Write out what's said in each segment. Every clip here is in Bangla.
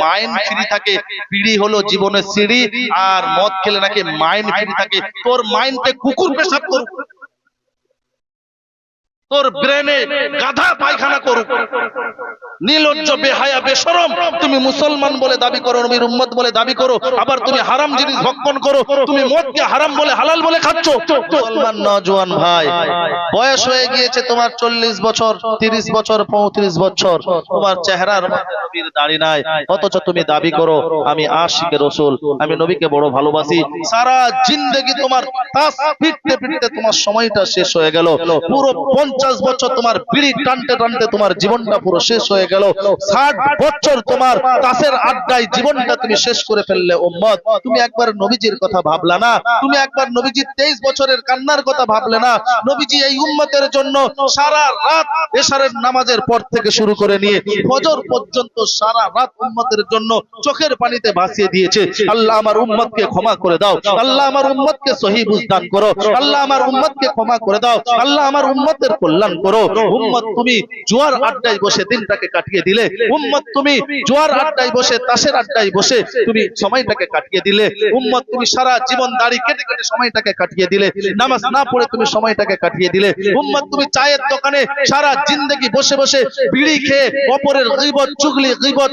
মাইন্ড ফ্রি থাকে। বিড়ি হলো জীবনের সিঁড়ি, আর মদ খেলে নাকি মাইন্ড ফ্রি থাকে। তোর মাইন্ডে কুকুর পেশাব করুক, তোর ব্রেনে গাধা পায়খানা করুক। নির্লজ্জ, বেহায়া, বেশরম। তুমি মুসলমান বলে দাবি করো, নবীর উম্মত বলে দাবি করো, আবার তুমি হারাম জিনিস ভক্ষণ করো। তুমি মদকে হারাম বলে হালাল বলে খাচ্ছ। মুসলমান নওজোয়ান ভাই, বয়স হয়ে গিয়েছে তোমার 40 বছর, 30 বছর, 35 বছর, তোমার চেহারার মধ্যে নবীর দাড়ি নাই, অথচ তুমি দাবি করো আমি আশিকে রাসূল, আমি নবীকে বড় ভালোবাসি। সারা জিন্দেগি তোমার তাস পিটতে পিটতে তোমার সময়টা শেষ হয়ে গেল। পুরো 50 বছর তোমার বিড়ি টানতে টানতে তোমার জীবনটা পুরো শেষ হয়ে গেল। 60 বছর তোমার তাসের আড্ডায় জীবনটা তুমি শেষ করে ফেললে। উম্মত, তুমি একবার নবীজির কথা ভাবলা না? তুমি একবার নবীজির 23 বছরের কান্নার কথা ভাবলে না? নবীজি এই উম্মতের জন্য সারা রাত এশারের নামাজের পর থেকে শুরু করে নিয়ে ফজর পর্যন্ত সারা রাত উম্মতের জন্য চোখের পানিতে ভাসিয়ে দিয়েছে। আল্লাহ আমার উম্মতকে ক্ষমা করে দাও, আল্লাহ আমার উম্মতকে সহি বুঝ দান করো, আল্লাহ আমার উম্মতকে ক্ষমা করে দাও, আল্লাহ আমার উম্মতের কল্যাণ করো। উম্মত, তুমি জুয়ার আড্ডায় বসে দিনটাকে কাটিয়ে দিলে। উম্মত, তুমি জুয়ার আড্ডায় বসে, তাসের আড্ডায় বসে তুমি সময়টাকে কাটিয়ে দিলে। উম্মত, তুমি সারা জীবন দাড়ি কেটে কেটে সময়টাকে কাটিয়ে দিলে। নামাজ না পড়ে তুমি সময়টাকে কাটিয়ে দিলে। উম্মত, তুমি চায়ের দোকানে সারা জিন্দেগি বসে বসে বিড়ি খেয়ে অপরের গীবত, চুগলি, গীবত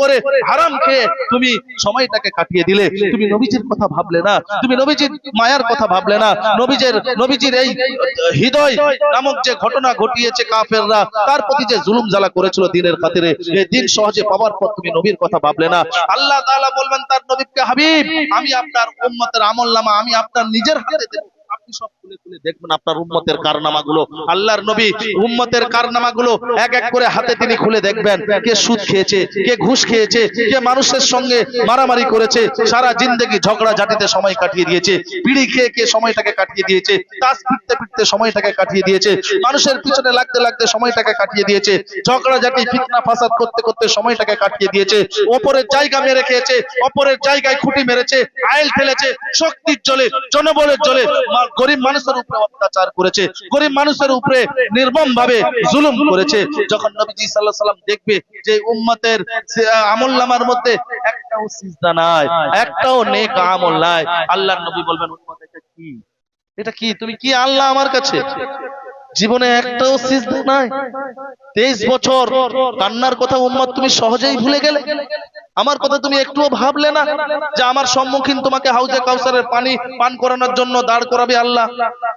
করে হারাম খেয়ে তুমি সময়টাকে কাটিয়ে দিলে। তুমি নবীজির কথা ভাবলে না, তুমি নবীজির মায়ার কথা ভাবলে না। নবীজির এই হৃদয় নামক যে ঘটনা ঘটিয়েছে কাফেররা, তার প্রতি যে জুলুম জ্বালা করেছিল দিনের খাতিরে, এই দিন সহজে পাওয়ার পর তুমি নবীর কথা ভাবলে না। আল্লাহ তাআলা বলবেন তার নবীকে, হাবিব, আমি আপনার উম্মতের আমলনামা আমি আপনার নিজের হাতে দেব, আপনি সব খুলে খুলে দেখবেন আপনার উম্মতের কারনামাগুলো। আল্লাহর নবী উম্মতের কারনামাগুলো এক এক করে হাতে তিনি খুলে দেখবেন। কে সুদ খেয়েছে, কে ঘুষ খেয়েছে, কে মানুষের সঙ্গে মারামারি করেছে, সারা জিন্দেগি ঝগড়া ঝাঁটিতে সময় কাটিয়ে দিয়েছে, বিড়ি খেয়ে কে সময়টাকে কাটিয়ে দিয়েছে, তাস পিটতে পিটতে সময়টাকে কাটিয়ে দিয়েছে, মানুষের পিছনে লাগতে লাগতে সময়টাকে কাটিয়ে দিয়েছে, ঝগড়া ঝাঁটি ফিতনা ফাসাদ করতে করতে সময়টাকে কাটিয়ে দিয়েছে, অপরের জায়গা মেরে খেয়েছে, অপরের জায়গায় খুঁটি মেরেছে, আইল ফেলেছে, শক্তির জলে, জনবলের জলে গরিব মানুষের উপরে অত্যাচার করেছে, গরিব মানুষের উপরে নির্মম ভাবে জুলুম করেছে। যখন নবীজি সাল্লাল্লাহু আলাইহি সাল্লাম দেখবে যে উম্মতের আমলনামার মধ্যে একটাও সিজদা নাই, একটাও নেক আমল নাই, আল্লাহর নবী বলবেন, উম্মত এটা কি, এটা কি, তুমি কি আল্লাহ আমার কাছে? জীবনে একটাও সিজদা নাই। 23 বছর কান্নার কথা উম্মত তুমি সহজেই ভুলে গেলে। আমার কথা তুমি একটুও ভাবলে না যে আমার সম্মুখীন তোমাকে হাউজে কাউসারের পানি পান করানোর জন্য দাঁড় করাবে আল্লাহ।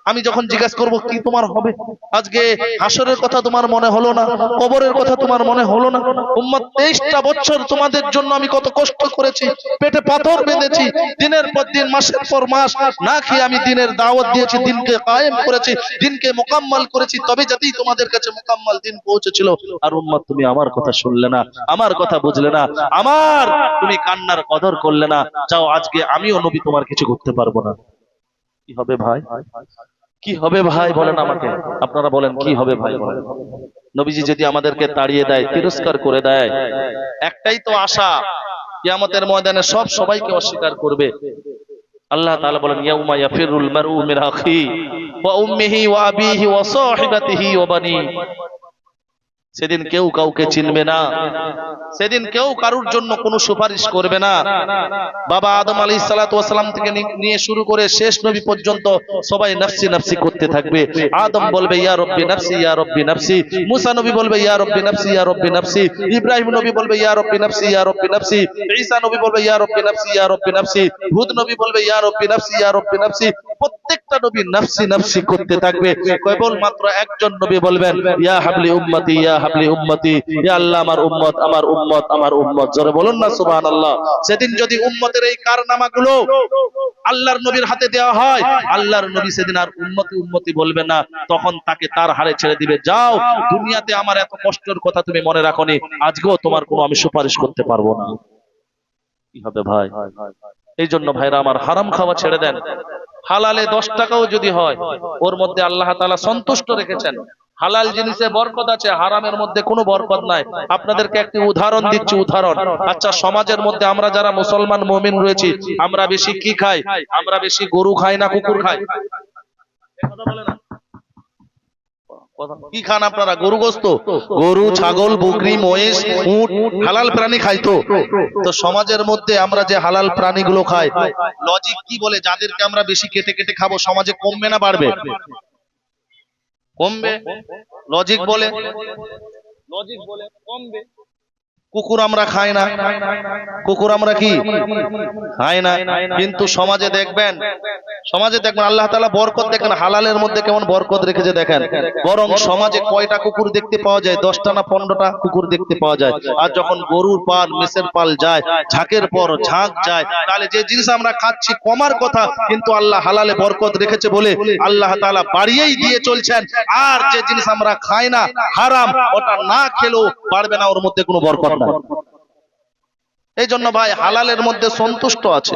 আমি যখন জিজ্ঞাসা করব কি তোমার হবে, আজকে হাসরের কথা তোমার মনে হলো না, কবরের কথা তোমার মনে হলো না? উম্মত, 23টা বছর তোমাদের জন্য আমি কত কষ্ট করেছি, পেটে পাথর বেঁধেছি, দিনের পর দিন, মাসের পর মাস না খেয়ে আমি দিনের দাওয়াত দিয়েছি, দিনকে কায়েম করেছি, দিনকে মোকাম্মল করেছি, তবে যাতেই তোমাদের কাছে মোকাম্মল দিন পৌঁছেছিল। আর উম্মত, তুমি আমার কথা শুনলে না, আমার কথা বুঝলে না, আমার তুমি কান্নার কদর করলে না। যাও, আজকে আমিও নবী তোমার কিছু করতে পারবো না। কি হবে ভাই, কি হবে ভাই বলেন আমাকে, আপনারা বলেন কি হবে ভাই বলেন। নবীজি যদি আমাদেরকে তাড়িয়ে দেয়, তিরস্কার করে দেয়, একটাই তো আশা, কিয়ামতের ময়দানে সব সবাইকে অস্বীকার করবে। আল্লাহ তাআলা বলেন, ইয়াউমা ইয়াফিরুল মারউ মিন আখি ওয়া উম্মিহি ওয়া আবিহি ওয়া সাহিবাতিহি ওয়া বানি। সেদিন কেউ কাউকে চিনবে না, সেদিন কেউ কারুর জন্য কোনো সুপারিশ করবে না। বাবা আদম আলাইহিস সালাতু ওয়াস সালাম থেকে নিয়ে শুরু করে শেষ নবী পর্যন্ত সবাই নফসি নফসি করতে থাকবে। আদম বলবে ইয়া রব্বি নফসি, ইয়া রব্বি নফসি। মুসা নবী বলবে ইয়া রব্বি নফসি, ইয়া রব্বি নফসি। ইব্রাহিম নবী বলবে ইয়া রব্বি নফসি, ইয়া রব্বি নফসি। ঈসা নবী বলবে ইয়া রব্বি নফসি, ইয়া রব্বি নফসি। হুদ নবী বলবে ইয়া রব্বি নফসি, ইয়া রব্বি নফসি। প্রত্যেকটা নবী নফসি নফসি করতে থাকবে। কেবল মাত্র একজন নবী বলবেন ইয়া হাবলি উম্মতি, ইয়া হাবলি উম্মতি, ইয়া আল্লাহ আমার উম্মত, আমার উম্মত, আমার উম্মত। জোরে বলুন না সুবহানাল্লাহ। সেদিন যদি উম্মতের এই কারনামাগুলো আল্লাহর নবীর হাতে দেওয়া হয়, আল্লাহর নবী সেদিন আর উম্মতি উম্মতি বলবে না, তখন তাকে তার হারে ছেড়ে দিবে। যাও, দুনিয়াতে আমার এত কষ্টের কথা তুমি মনে রাখোনি, আজকেও তোমার কোনো আমি সুপারিশ করতে পারবো না। কি হবে ভাই? এই জন্য ভাইরা আমার, হারাম খাওয়া ছেড়ে দেন। হালালে 10 টাকাও যদি হয়, ওর মধ্যে আল্লাহ তাআলা সন্তুষ্ট রেখেছেন। হালাল জিনিসে বরকত আছে, হারামের মধ্যে কোনো বরকত নাই। আপনাদেরকে একটি উদাহরণ দিচ্ছি, উদাহরণ। আচ্ছা, সমাজের মধ্যে আমরা যারা মুসলমান মুমিন রয়েছি, আমরা বেশি কি খাই? আমরা বেশি গরু খাই না কুকুর খাই? কথা বলে না, কি খান আপনারা? গরু গোস্ত, গরু, ছাগল, বকরি, মহিষ, উট, হালাল প্রাণী খাইতো। তো সমাজের মধ্যে আমরা যে হালাল প্রাণীগুলো খাই, লজিক কি বলে যাদেরকে আমরা বেশি কেটে কেটে খাবো সমাজে কমবে না বাড়বে? কমবে। লজিক বলে কমবে। কুকুর আমরা খাই না, কুকুর আমরা কি খাই না, কিন্তু সমাজে দেখবেন আল্লাহ তাআলা বরকত দেখেন, হালালের মধ্যে কেমন বরকত রেখেছে দেখেন। বরং সমাজে কয়টা কুকুর দেখতে পাওয়া যায়? 10টা না 15টা কুকুর দেখতে পাওয়া যায়। আর যখন গরুর পাল, মেষের পাল যায়, ঝাঁকের পর ঝাঁক যায়, তাহলে যে জিনিস আমরা খাচ্ছি কমার কথা, কিন্তু আল্লাহ হালালে বরকত রেখেছে বলে আল্লাহ তাআলা বাড়িয়েই দিয়ে চলছেন। আর যে জিনিস আমরা খাই না, হারাম, ওটা না খেলেও পারবে না, ওর মধ্যে কোনো বরকত নাই। এই জন্য ভাই হালালের মধ্যে সন্তুষ্ট আছে,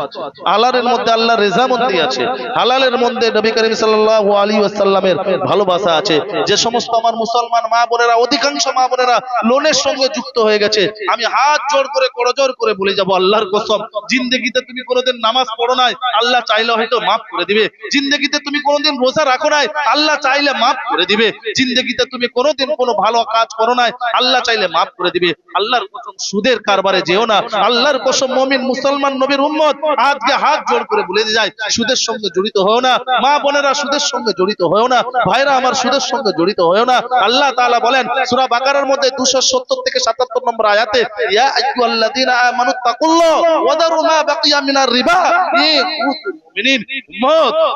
হালালের মধ্যে আল্লাহ রেজামন্দি আছে, হালালের মধ্যে নবী করিম সাল্লাল্লাহু আলাইহি ওয়াসাল্লামের ভালোবাসা আছে। যে সমস্ত আমার মুসলমান মা বোনেরা, অধিকাংশ মা বোনেরা লোনের সঙ্গে যুক্ত হয়ে গেছে, আমি হাত জোর করে করজোর করে বলে যাব, আল্লাহর কসম, জিন্দেগিতে তুমি কোনোদিন নামাজ পড়ো নাই, আল্লাহ চাইলে হয়তো মাফ করে দিবে। জিন্দেগিতে তুমি কোনোদিন রোজা রাখো নাই, আল্লাহ চাইলে মাফ করে দিবে। জিন্দেগিতে তুমি কোনোদিন কোনো ভালো কাজ করো নাই, আল্লাহ চাইলে মাফ করে দিবে। আল্লাহর কসম, সুদের কারবারে যেও না। আল্লাহর কসম, মুমিন মুসলমান নবীর উম্মত আজকে হাত জোড় করে বলে যায়, সুদের সঙ্গে জড়িত হও না। মা বোনেরা সুদের সঙ্গে জড়িত হও না, ভাইরা আমার সুদের সঙ্গে জড়িত হও না। আল্লাহ তাআলা বলেন সূরা বাকারার মধ্যে 270 থেকে 77 নম্বর আয়াতে, ইয়া আইয়ুহাল্লাযীনা আমানুত্তাকুল্লাহ ওয়া দারু মা বাকিয়া মিনার রিবা ইন কুনতুম মুমিনিন।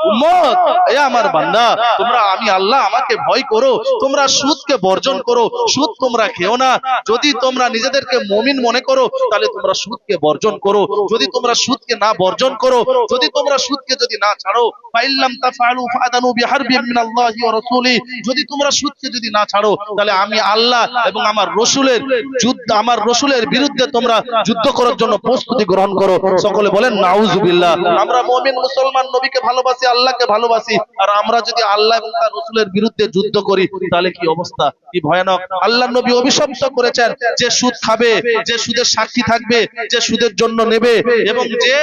উম্মত, এ আমার বান্দা, তোমরা, আমি আল্লাহ, আমাকে ভয় করো, তোমরা সুদকে বর্জন করো, সুদ তোমরা খেও না। যদি তোমরা নিজেদেরকে মুমিন মনে করো, তাহলে তোমরা সুদকে বর্জন করো। যদি তোমরা সুদকে না বর্জন করো, যদি তোমরা সুদকে যদি না ছাড়ো, ফাইল্লাম তাফআলু ফাআদানু বিহারবিন মিনাল্লাহি ওয়া রাসূলি, যদি তোমরা সুদকে যদি না ছাড়ো, তাহলে আমি আল্লাহ এবং আমার রাসূলের বিরুদ্ধে তোমরা যুদ্ধ করার জন্য প্রস্তুতি গ্রহণ করো। সকলে বলেন নাউজুবিল্লাহ। আমরা মুমিন মুসলমান নবীকে ভালোবাসি, আল্লাহকে ভালোবাসি, আর আমরা যদি আল্লাহ এবং তার রাসূলের বিরুদ্ধে যুদ্ধ করি, তাহলে কি অবস্থা, কি ভয়ানক। আল্লাহর নবী অভিশপ্ত করেছেন যে সুদ খাবে, যে সুদের সাক্ষী থাকবে, যে সুদের জন্য নেবে, এবং যে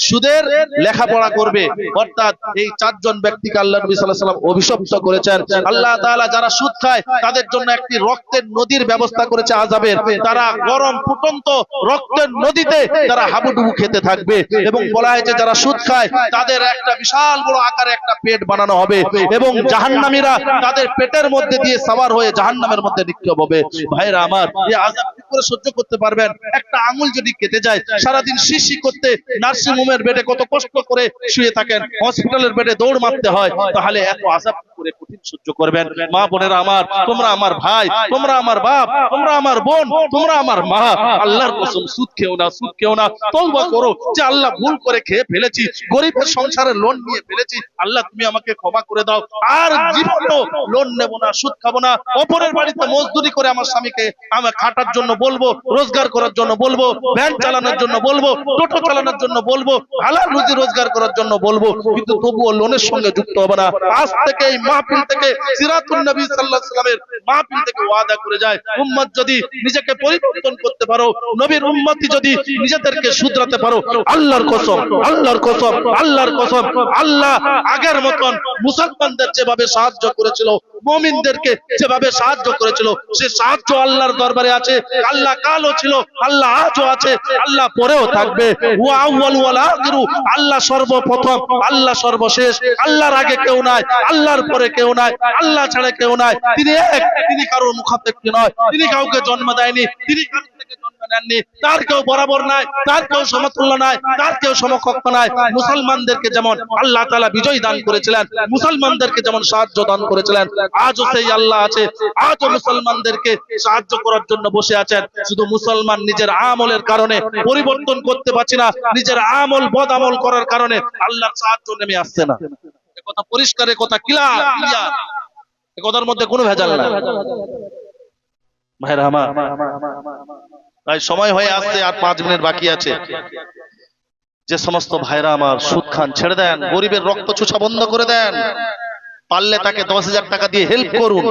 সুদের লেখাপড়া করবে, অর্থাৎ এই 4 জন ব্যক্তিকে আল্লাহ নবী সাল্লাল্লাহু আলাইহি ওয়াসাল্লাম অভিশপ্ত করেছেন। আল্লাহ তাআলা যারা সুদ খায় তাদের জন্য একটি রক্তের নদীর ব্যবস্থা করেছে আযাবের। তারা গরম ফুটন্ত রক্তের নদীতে তারা হাবুডুবু খেতে থাকবে, এবং বলা হয়েছে যারা সুদ খায় তাদের একটা বিশাল বড় আকারে একটা পেট বানানো হবে, এবং জাহান্নামীরা তাদের পেটের মধ্যে দিয়ে সাওয়ার হয়ে জাহান্নামের মধ্যে নিক্ষেপ হবে। ভাইরা আমার, এই আযাব কি করে সহ্য করতে পারবেন? একটা আঙ্গুল যদি কেটে যায়, সারাদিন শিশি করতে নার্সিং হোমের বেডে কত কষ্ট করে শুয়ে থাকেন, হসপিটালের বেডে দৌড় মারতে হয়, তাহলে এত আযাব করে কঠিন সহ্য করবেন? মা বোনেরা আমার, তোমরা আমার ভাই, তোমরা আমার বাপ, তোমরা আমার বোন, তোমরা আমার মা, আল্লাহর কসম, সুদ খেও না, সুদ খেও না। তওবা করো যে আল্লাহ ভুল করে খেয়ে ফেলেছি, গরিবের সংসারে লোন নিয়ে ফেলেছি, আল্লাহ তুমি আমাকে ক্ষমা করে দাও, আর জীবনেও লোন নেব না, সুদ খাবো না। অপরের বাড়িতে মজদুরি করে আমার স্বামীকে আমি খাটার জন্য বলবো, রোজগার করার জন্য বলবো, ভ্যান চালানোর জন্য বলবো, টোটো চালানোর জন্য বলবো, হালাল রুজি রোজগার করার জন্য বলবো, কিন্তু তবুও লোনের সঙ্গে যুক্ত হবে না। আজ থেকে এই মাহফিল থেকে, সিরাতুন নবী সাল্লাল্লাহু আলাইহি ওয়াসাল্লামের মাহফিল থেকে ওয়াদা করে যায়, উম্মত যদি নিজেকে পরিবর্তন করতে পারো, নবীর উম্মতি যদি নিজেদেরকে শুধরাতে পারো, আল্লাহর কসম, আল্লাহর কসম, আল্লাহর কসম, আল্লাহ আগের মতন মুসলমানদের যেভাবে সাহায্য করেছিল, মুমিনদেরকে যেভাবে সাহায্য করেছিল, সে সাহায্য আল্লাহর দরবারে আছে। আল্লাহ কালও ছিল, আল্লাহ আজও আছে, আল্লাহ পরেও থাকবে। ওয়া আউয়াল ওয়াল আখিরু, আল্লাহ সর্বপ্রথম, আল্লাহ সর্বশেষ, আল্লাহর আগে কেউ নাই, আল্লাহর পরে কেউ নাই, আল্লাহ ছাড়া কেউ নাই। তিনি এক, তিনি কারোর মুখাপেক্ষী নয়, তিনি কাউকে জন্ম দেয়নি, তিনি কারোর থেকে জন্ম নেননি, তার কেউ বরাবর নাই, তার কেউ সমতুল্য নাই, তার কেউ সমকক্ষ নাই। মুসলমানদেরকে যেমন আল্লাহ তাআলা বিজয় দান করেছিলেন, মুসলমানদেরকে যেমন সাহায্য দান করেছিলেন, আজও সেই আল্লাহ আছে, আজও মুসলমানদেরকে সাহায্য করার জন্য বসে আছেন। শুধু মুসলমান নিজের আমলের কারণে পরিবর্তন করতে পারছি না, নিজের আমল বদ আমল করার কারণে আল্লাহর সাহায্য নেমে আসছে না। এ কথা পরিষ্কার, এ কথা ক্লিয়ার, এ কথার মধ্যে কোনো ভেজাল নাই। ভাইরা আমার, তাই সময় হয়ে আসছে, আর 5 মিনিট বাকি আছে। যে সমস্ত ভাইরা আমার সুদ খান, ছেড়ে দেন, গরিবের রক্ত চুষা বন্ধ করে দেন, পারলে তাকে 10,000 টাকা দিয়ে হেল্প করুন।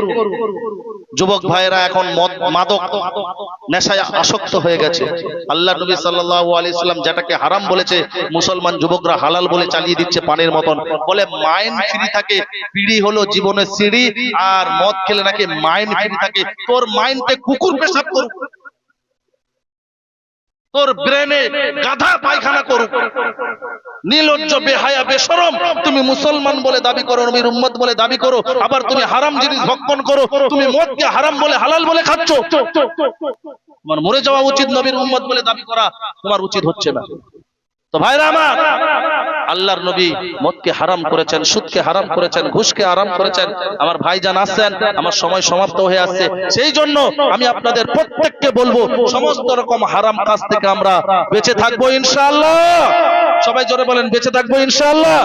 যুবক ভাইয়েরা এখন মদ মাদক নেশায় আসক্ত হয়ে গেছে। আল্লাহ নবী সাল্লাল্লাহু আলাইহি সাল্লাম যেটাকে হারাম বলেছে মুসলমান যুবকরা হালাল বলে চালিয়ে দিচ্ছে পানির মতন। বলে মাইন্ড ফ্রি থাকে, বিড়ি হলো জীবনের সিঁড়ি, আর মদ খেলে নাকি মাইন্ড ফ্রি থাকে। তোর মাইন্ডে কুকুর পেশাব করুক, তোর ব্রেনে গাধা পায়খানা করুক। নির্লজ্জ বেহায়া বেশরম, তুমি মুসলমান বলে দাবি করো, নবীর উম্মত বলে দাবি করো, আবার তুমি হারাম জিনিস ভক্ষণ করো। তুমি মদকে হারাম বলে হালাল বলে খাচ্ছ। তোমার মরে যাওয়া উচিত, নবীর উম্মত বলে দাবি করা তোমার উচিত হচ্ছে না। তো ভাইরা আমার, আল্লাহর নবী মদকে হারাম করেছেন, সুদকে হারাম করেছেন, ঘুষকে হারাম করেছেন। আমার ভাইজান আসছেন, আমার সময় সমাপ্ত হয়ে আসছে। সেই জন্য আমি আপনাদের প্রত্যেককে বলবো সমস্ত রকম হারাম কাজ থেকে আমরা বেঁচে থাকবো ইনশাআল্লাহ। সবাই জোরে বলেন বেঁচে থাকবো ইনশাআল্লাহ।